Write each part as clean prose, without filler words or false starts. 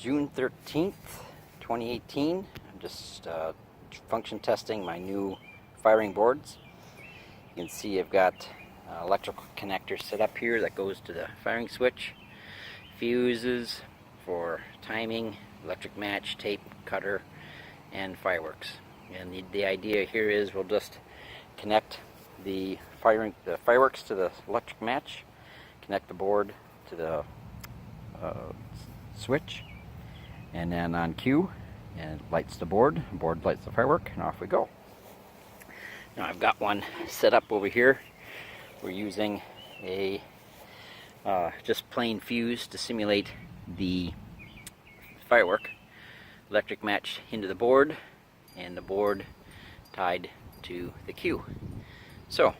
June 13th, 2018. I'm just function testing my new firing boards. You can see I've got electrical connector set up here that goes to the firing switch, fuses for timing, electric match, tape, cutter, and fireworks. And the idea here is we'll just connect the fireworks to the electric match, connect the board to the switch, and then on cue, and it lights the board lights the firework, and off we go. Now I've got one set up over here. We're using a just plain fuse to simulate the firework, electric match into the board, and the board tied to the cue. So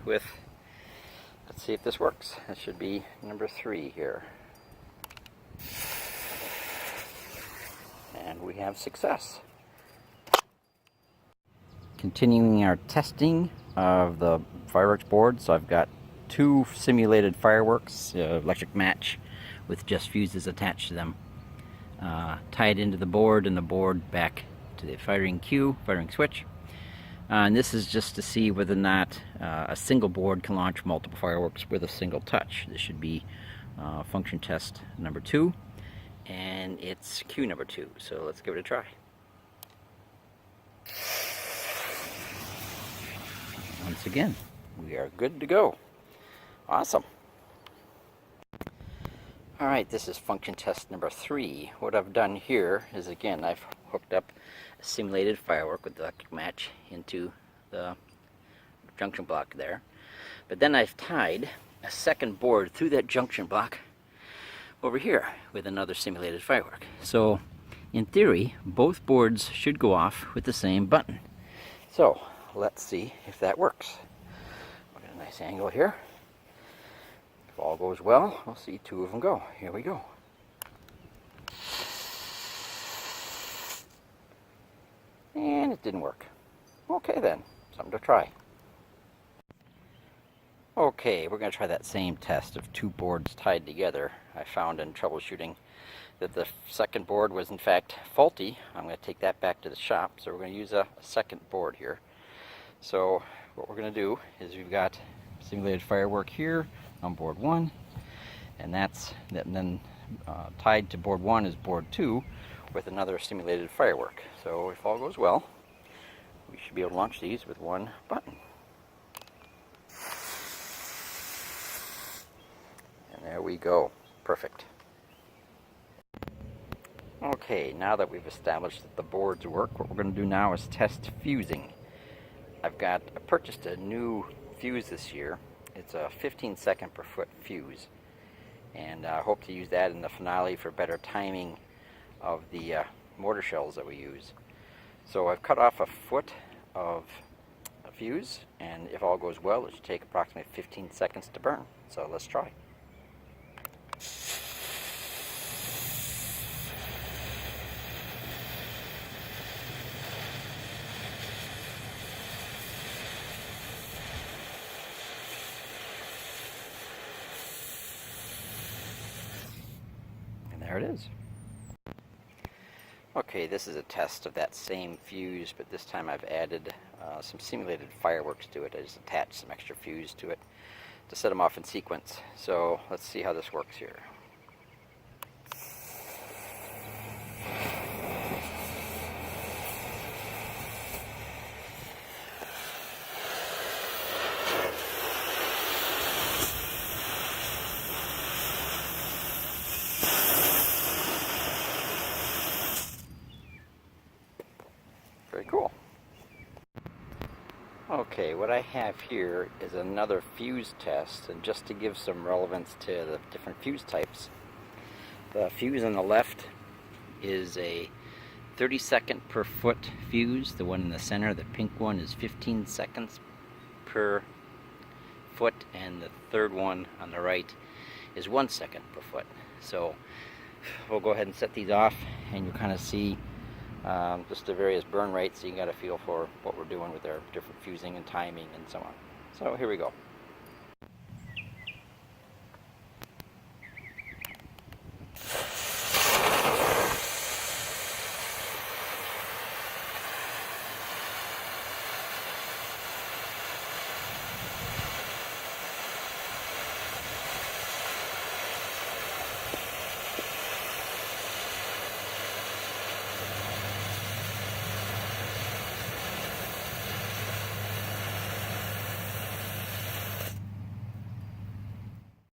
let's see if this works. That should be number 3 here. And we have success. Continuing our testing of the fireworks board, so I've got 2 simulated fireworks, electric match with just fuses attached to them, tied into the board, and the board back to the firing cue, firing switch. And this is just to see whether or not a single board can launch multiple fireworks with a single touch. This should be function test number 2, and it's cue number 2. So let's give it a try. Once again, we are good to go. Awesome. Alright, this is function test number 3. What I've done here is, again, I've hooked up a simulated firework with the electric match into the junction block there. But then I've tied a second board through that junction block over here with another simulated firework. So, in theory, both boards should go off with the same button. So, let's see if that works. We'll get a nice angle here. If all goes well, we'll see 2 of them go. Here we go. And it didn't work. Okay then, something to try. Okay, we're going to try that same test of 2 boards tied together. I found in troubleshooting that the second board was in fact faulty. I'm going to take that back to the shop, so we're going to use a second board here. So what we're going to do is we've got simulated firework here on board 1, and then tied to board 1 is board 2 with another simulated firework. So if all goes well, we should be able to launch these with one button. And there we go. Perfect. Okay, now that we've established that the boards work, what we're going to do now is test fusing. I purchased a new fuse this year. It's a 15-second per foot fuse, and I hope to use that in the finale for better timing of the mortar shells that we use. So I've cut off a foot of a fuse, and if all goes well, it should take approximately 15 seconds to burn. So let's try. And there it is. Okay, this is a test of that same fuse, but this time I've added some simulated fireworks to it. I just attached some extra fuse to it to set them off in sequence. So let's see how this works here. Very cool. Okay, what I have here is another fuse test, and just to give some relevance to the different fuse types, the fuse on the left is a 30-second per foot fuse. The one in the center, the pink one, is 15 seconds per foot, and the third one on the right is 1 second per foot. So we'll go ahead and set these off, and you'll kind of see just the various burn rates, so you got a feel for what we're doing with our different fusing and timing and so on. So here we go.